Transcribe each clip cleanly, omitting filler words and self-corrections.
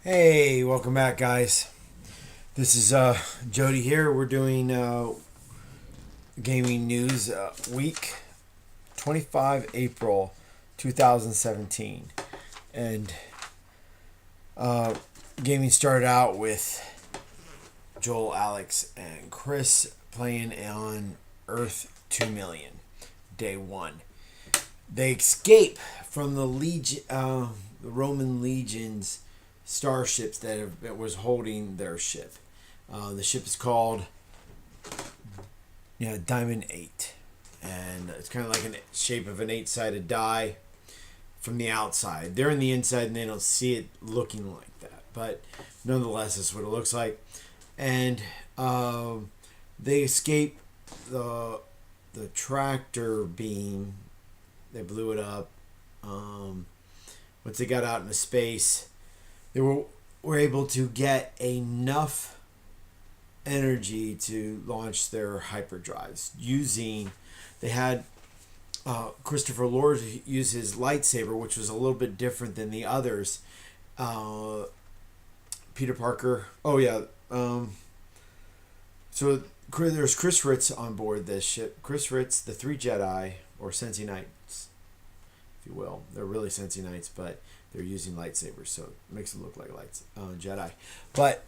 Hey, welcome back, guys. This is Jody here. We're doing gaming news week 25 April 2017. And gaming started out with Joel, Alex, and Chris playing on Earth 2 million, day one. They escape from the the Roman legions starships that was holding their ship. The ship is called Diamond 8, and it's kind of like in shape of an 8-sided die from the outside. They're in the inside and they don't see it looking like that, but nonetheless, that's what it looks like. And they escape the tractor beam. They blew it up. Once they got out into space, they were able to get enough energy to launch their hyperdrives they had Christopher Lord use his lightsaber, which was a little bit different than the others. Peter Parker. Oh yeah. So there's Chris Ritz on board this ship. Chris Ritz, the three Jedi, or Sensi Knights, if you will. They're really Sensi Knights, but they're using lightsabers, so it makes them look like Jedi. But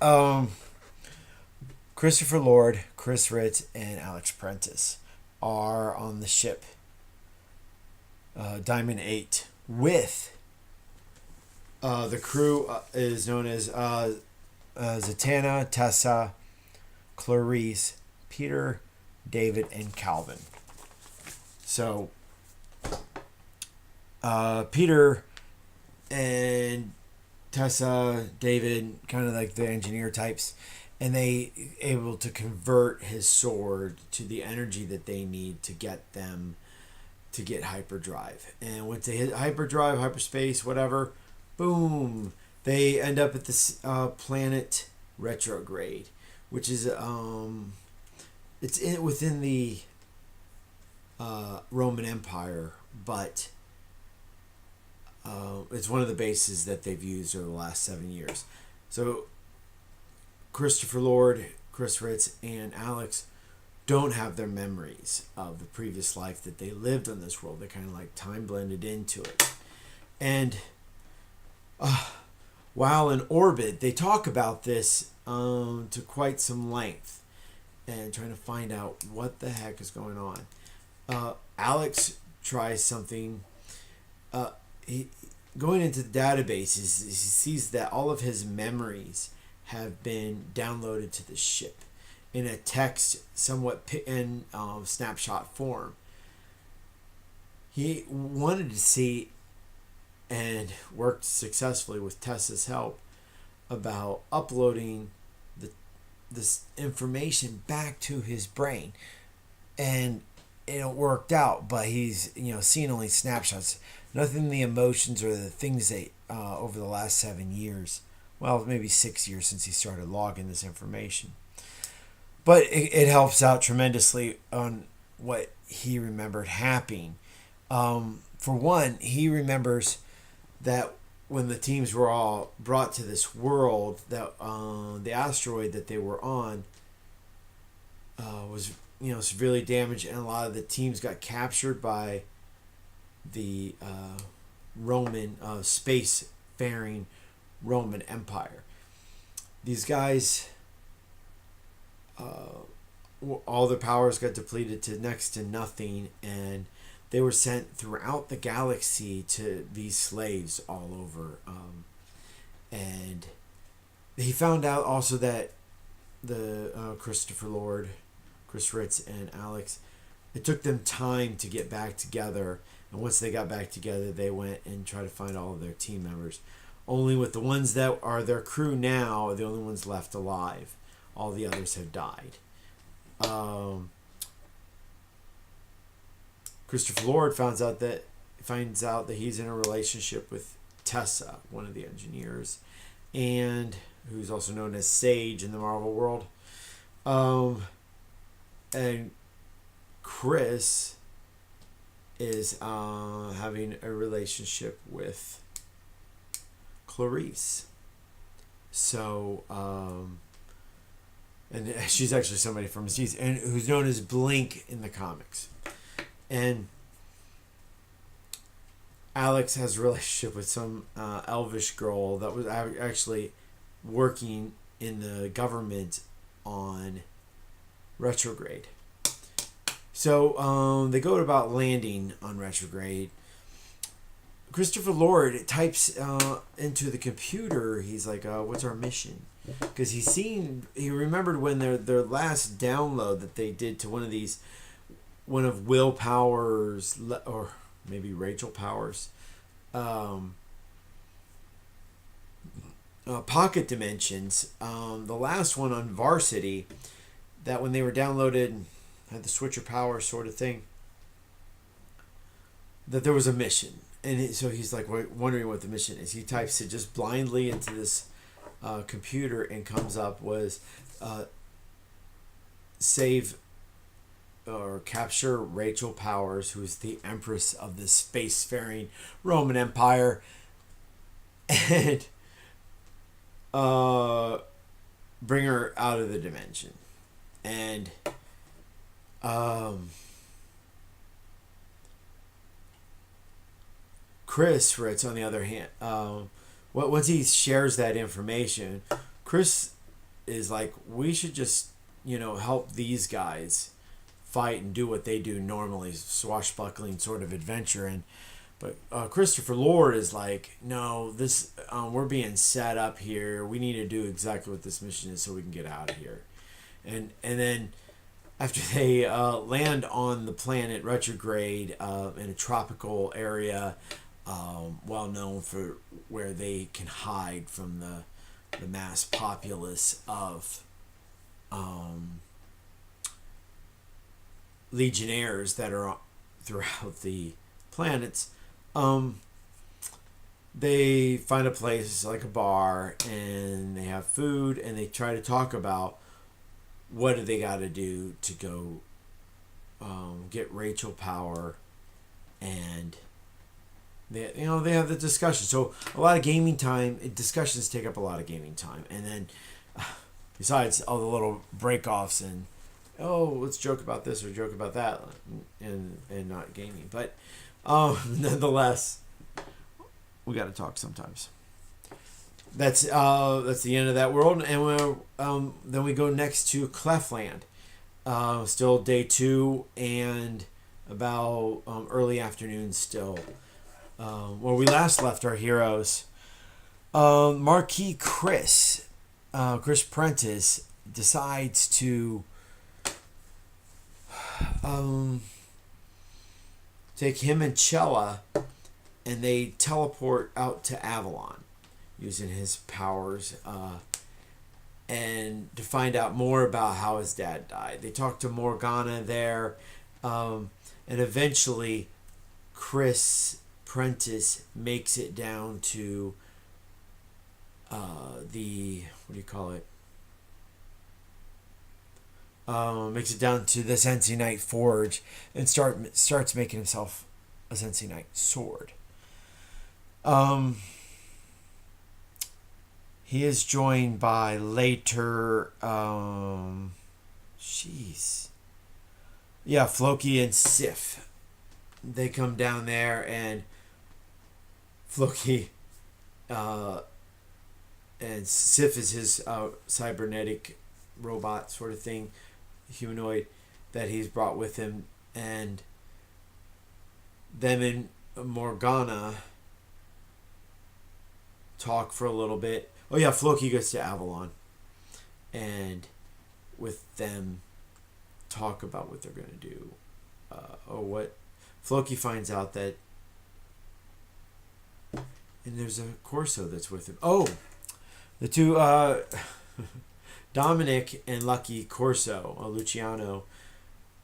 Christopher Lord, Chris Ritz, and Alex Prentice are on the ship Diamond 8 with the crew is known as Zatanna, Tessa, Clarice, Peter, David, and Calvin. So Peter and Tessa, David, kind of like the engineer types, and they able to convert his sword to the energy that they need to get them to get hyperdrive. And once they hit hyperdrive, hyperspace, whatever, boom, they end up at this planet retrograde, which is within the Roman Empire, but it's one of the bases that they've used over the last 7 years. So Christopher Lord, Chris Ritz, and Alex don't have their memories of the previous life that they lived on this world. They kind of like time blended into it. And while in orbit, they talk about this to quite some length and trying to find out what the heck is going on. Alex tries something. Going into the databases, he sees that all of his memories have been downloaded to the ship in a text, somewhat in snapshot form. He wanted to see, and worked successfully with Tessa's help, about uploading this information back to his brain, and it worked out. But he's seeing only snapshots, nothing the emotions or the things that over the last 7 years. Well, maybe 6 years since he started logging this information. But it helps out tremendously on what he remembered happening. For one, he remembers that when the teams were all brought to this world, that the asteroid that they were on was severely damaged, and a lot of the teams got captured by the Roman space-faring Roman Empire. These guys, all their powers got depleted to next to nothing, and they were sent throughout the galaxy to be slaves all over. And he found out also that the Christopher Lord, Chris Ritz, and Alex, it took them time to get back together. And once they got back together, they went and tried to find all of their team members. Only with the ones that are their crew now are the only ones left alive. All the others have died. Christopher Lord finds out that he's in a relationship with Tessa, one of the engineers, and who's also known as Sage in the Marvel world. And Chris is having a relationship with Clarice. So, and she's actually somebody from Aziz, and who's known as Blink in the comics. And Alex has a relationship with some elvish girl that was actually working in the government on Retrograde. So they go about landing on Retrograde. Christopher Lord types into the computer. He's like, "What's our mission?" Because he remembered when their last download that they did to one of Will Powers, or maybe Rachel Powers, pocket dimensions. The last one on Varsity, that when they were downloaded, had the switcher power sort of thing, that there was a mission. And so he's like wondering what the mission is. He types it just blindly into this computer, and comes up was save or capture Rachel Powers, who's the Empress of the spacefaring Roman Empire, and bring her out of the dimension. And Chris Fritz, on the other hand, once he shares that information, Chris is like, we should just, help these guys fight and do what they do normally, swashbuckling sort of adventure. But Christopher Lord is like, no, this we're being set up here. We need to do exactly what this mission is so we can get out of here. And then after they land on the planet Retrograde in a tropical area, well known for where they can hide from the mass populace of legionnaires that are throughout the planets. They find a place like a bar, and they have food, and they try to talk about what do they got to do to go get Rachel Power, and they have the discussion. So a lot of gaming time. Discussions take up a lot of gaming time, and then besides all the little break-offs and let's joke about this or joke about that, and not gaming. But nonetheless, we got to talk sometimes. That's the end of that world, and then we go next to Clefland. Still day 2, and about early afternoon still. Where we last left our heroes, Marquis Chris Prentice decides to take him and Chella, and they teleport out to Avalon using his powers, and to find out more about how his dad died. They talk to Morgana there, and eventually Chris Prentice makes it down to makes it down to the Sensi-Knight Forge, and starts making himself a Sensi-Knight sword. He is joined by later Floki and Sif. They come down there, and Floki and Sif is his cybernetic robot sort of thing, humanoid, that he's brought with him, and them and Morgana talk for a little bit. Floki goes to Avalon, and with them talk about what they're going to do. Floki finds out that, and there's a Corso that's with him. The two Dominic and Lucky Corso, Luciano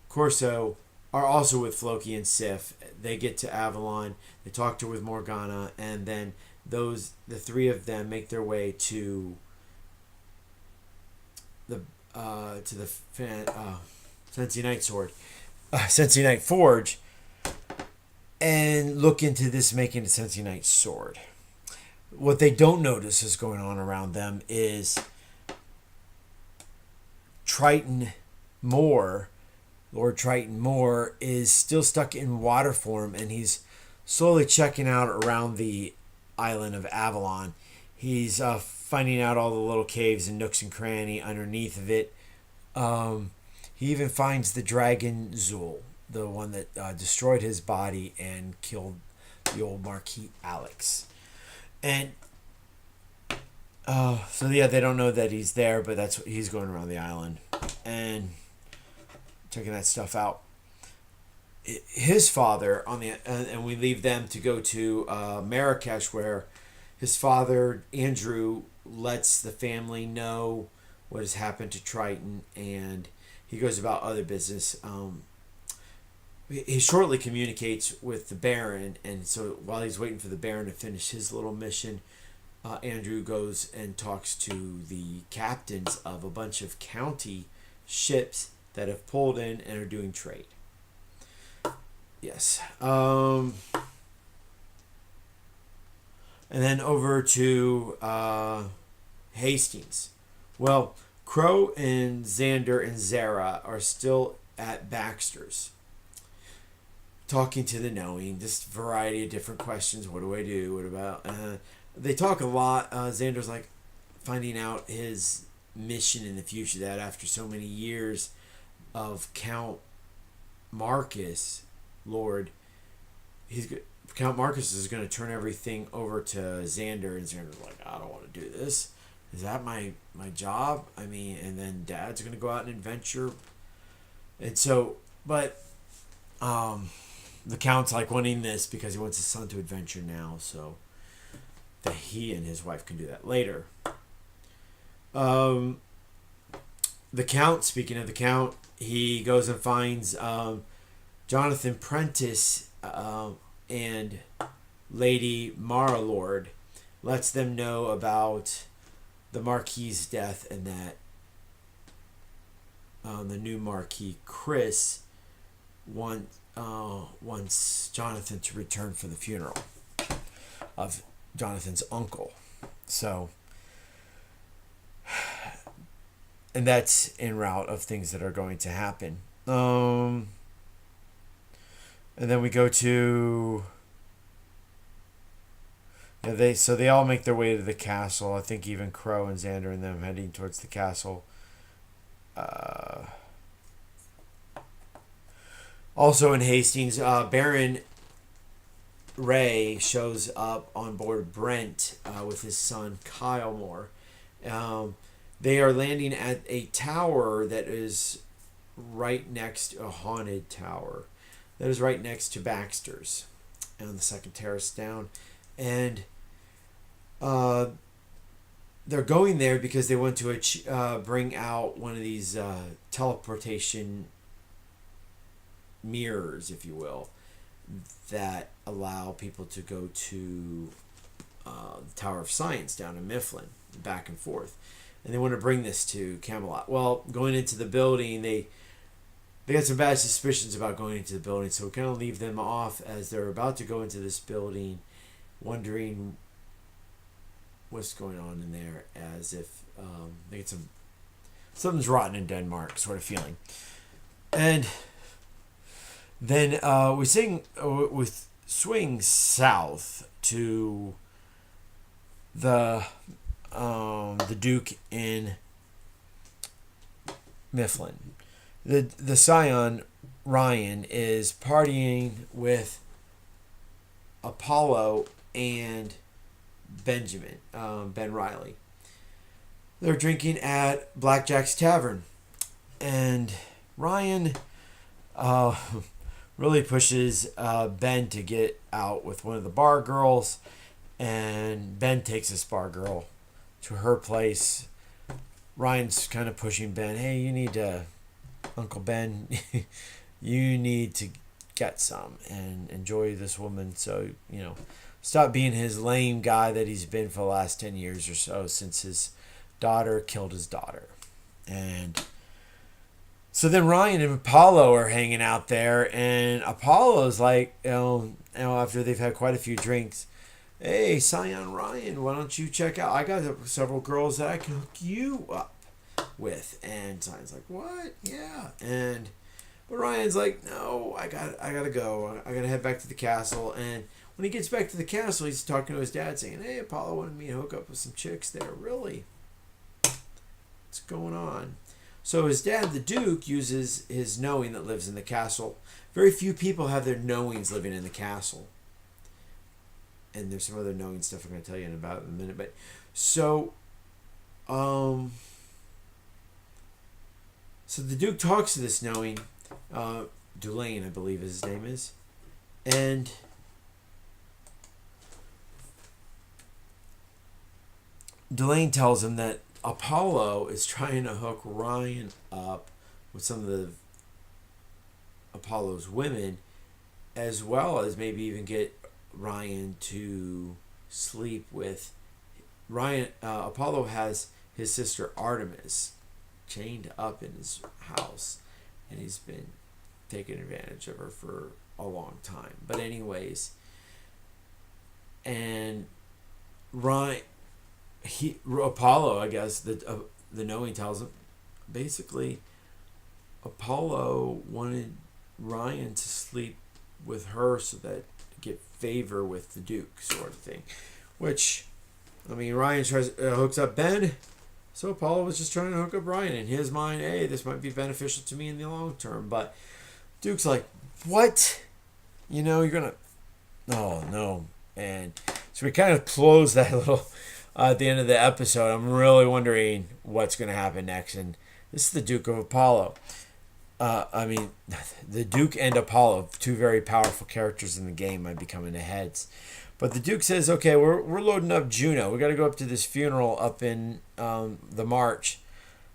Corso, are also with Floki and Sif. They get to Avalon. They talk to with Morgana, and then the three of them make their way to the Sensi-Knight Forge, and look into this making a Sensi-Knight sword. What they don't notice is going on around them is Triton Moore, Lord Triton Moore, is still stuck in water form, and he's slowly checking out around the island of Avalon. He's finding out all the little caves and nooks and cranny underneath of it. He even finds the dragon Zul, the one that destroyed his body and killed the old Marquis Alex. And so yeah, they don't know that he's there, but that's he's going around the island and checking that stuff out. His father on the and we leave them to go to Marrakesh, where his father Andrew lets the family know what has happened to Triton, and he goes about other business. He shortly communicates with the Baron, and so while he's waiting for the Baron to finish his little mission, Andrew goes and talks to the captains of a bunch of county ships that have pulled in and are doing trade. Yes. And then over to Hastings. Well, Crow and Xander and Zara are still at Baxter's, talking to the knowing, just variety of different questions. What do I do? What about... they talk a lot. Xander's like finding out his mission in the future, that after so many years of Count Marcus, Lord, Count Marcus is going to turn everything over to Xander, and Xander's like, I don't want to do this. Is that my job? I mean, and then Dad's going to go out and adventure. And so, but the Count's like wanting this because he wants his son to adventure now, so that he and his wife can do that later. The Count, speaking of the Count, he goes and finds Jonathan Prentice and Lady Mara Lord, lets them know about the Marquis's death, and that the new Marquis, Chris, wants Jonathan to return for the funeral of Jonathan's uncle. So, and that's en route of things that are going to happen. And then we go to... yeah, they all make their way to the castle. I think even Crow and Xander and them heading towards the castle. Also in Hastings, Baron Ray shows up on board Brent with his son Kyle Moore. They are landing at a tower that is right next to a haunted tower that is right next to Baxter's on the second terrace down. And they're going there because they want to bring out one of these teleportation mirrors, if you will, that allow people to go to the Tower of Science down in Mifflin, back and forth. And they want to bring this to Camelot. Well, going into the building, they got some bad suspicions about going into the building, so we kind of leave them off as they're about to go into this building, wondering what's going on in there, as if they get something's rotten in Denmark sort of feeling. And then we swing south to the Duke in Mifflin. The Scion, Ryan, is partying with Apollo and Benjamin, Ben Riley. They're drinking at Blackjack's Tavern, and Ryan really pushes Ben to get out with one of the bar girls, and Ben takes this bar girl to her place. Ryan's kind of pushing Ben, hey, you need to, Uncle Ben, you need to get some and enjoy this woman, so, stop being his lame guy that he's been for the last 10 years or so, since his daughter killed his daughter. And so then Ryan and Apollo are hanging out there, and Apollo's like, after they've had quite a few drinks, hey, Scion Ryan, why don't you check out? I got several girls that I can hook you up with. And Sion's like, what? Yeah. But Ryan's like, no, I gotta go. I gotta head back to the castle. And when he gets back to the castle, he's talking to his dad, saying, hey, Apollo wanted me to hook up with some chicks there. Really? What's going on? So his dad, the Duke, uses his knowing that lives in the castle. Very few people have their knowings living in the castle. And there's some other knowing stuff I'm going to tell you in a minute. But so the Duke talks to this knowing, Dulain, I believe his name is, and Dulain tells him that Apollo is trying to hook Ryan up with some of the Apollo's women, as well as maybe even get Ryan to sleep with Ryan. Apollo has his sister Artemis chained up in his house, and he's been taking advantage of her for a long time. But anyways, and Apollo, I guess the knowing tells him, basically, Apollo wanted Ryan to sleep with her so that get favor with the Duke, sort of thing. Which, I mean, Ryan hooks up Ben, so Apollo was just trying to hook up Ryan. In his mind, hey, this might be beneficial to me in the long term. But Duke's like, what? You're gonna... Oh, no. And so we kind of close that little... at the end of the episode, I'm really wondering what's going to happen next. And this is the Duke of Apollo. The Duke and Apollo, two very powerful characters in the game, might be coming to heads. But the Duke says, okay, we're loading up Juno. We got to go up to this funeral up in the March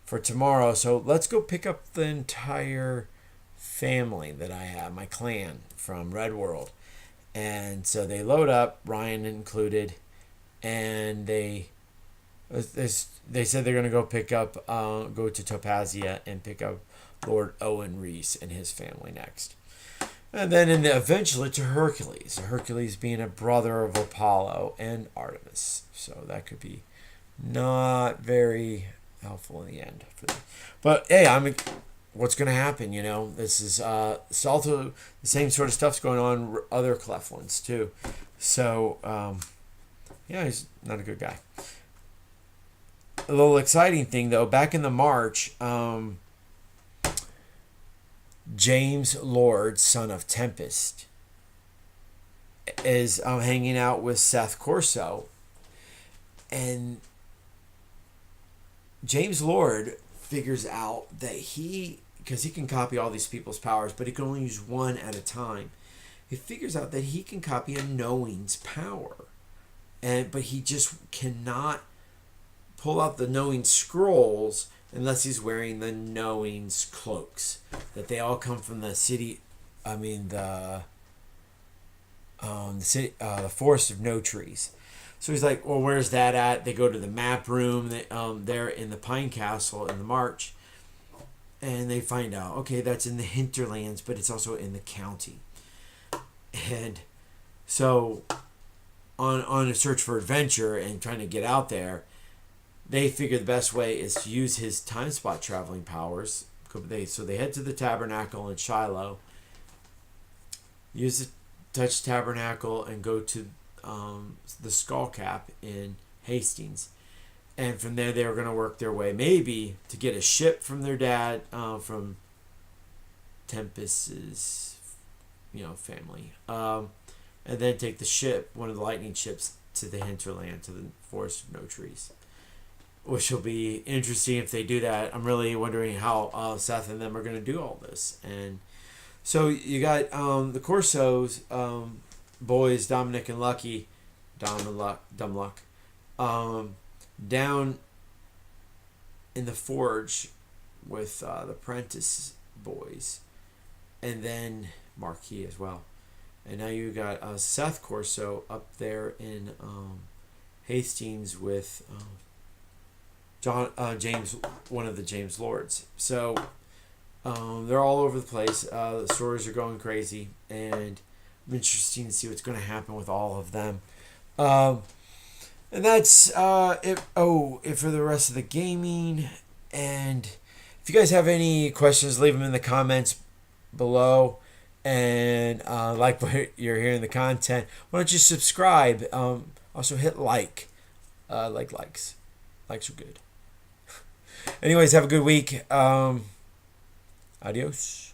for tomorrow. So let's go pick up the entire family that I have, my clan from Red World. And so they load up, Ryan included, and they said they're going to go go to Topazia and pick up Lord Owen Reese and his family next. And then eventually to Hercules. Hercules being a brother of Apollo and Artemis. So that could be not very helpful in the end. But hey, what's going to happen, This is it's also the same sort of stuff's going on with other Clef ones too. So, yeah, he's not a good guy. A little exciting thing, though, back in the March, James Lord, son of Tempest, is hanging out with Seth Corso. And James Lord figures out that because he can copy all these people's powers, but he can only use one at a time. He figures out that he can copy a knowing's power. But he just cannot pull out the knowing scrolls unless he's wearing the knowing's cloaks. That they all come from the city. The city, the forest of no trees. So he's like, well, where's that at? They go to the map room. They're in the Pine Castle in the March, and they find out, okay, that's in the hinterlands, but it's also in the county. And so, on a search for adventure and trying to get out there, they figure the best way is to use his time spot traveling powers. So they head to the tabernacle in Shiloh, use the touch tabernacle, and go to the Skull Cap in Hastings. And from there, they were going to work their way maybe to get a ship from their dad, from Tempest's family. And then take the ship, one of the lightning ships, to the hinterland, to the forest of no trees. Which will be interesting if they do that. I'm really wondering how Seth and them are going to do all this. And so you got the Corsos, boys, Dominic and Lucky, Dumb Luck, down in the forge with the Prentice boys. And then Marquis as well. And now you got Seth Corso up there in Hastings with James, one of the James Lords. So they're all over the place. The stories are going crazy, and I'm interested to see what's going to happen with all of them. And that's it. Oh, it for the rest of the gaming. And if you guys have any questions, leave them in the comments below. And like what you're hearing the content, why don't you subscribe? Also hit like. Likes. Likes are good. Anyways, have a good week. Adios.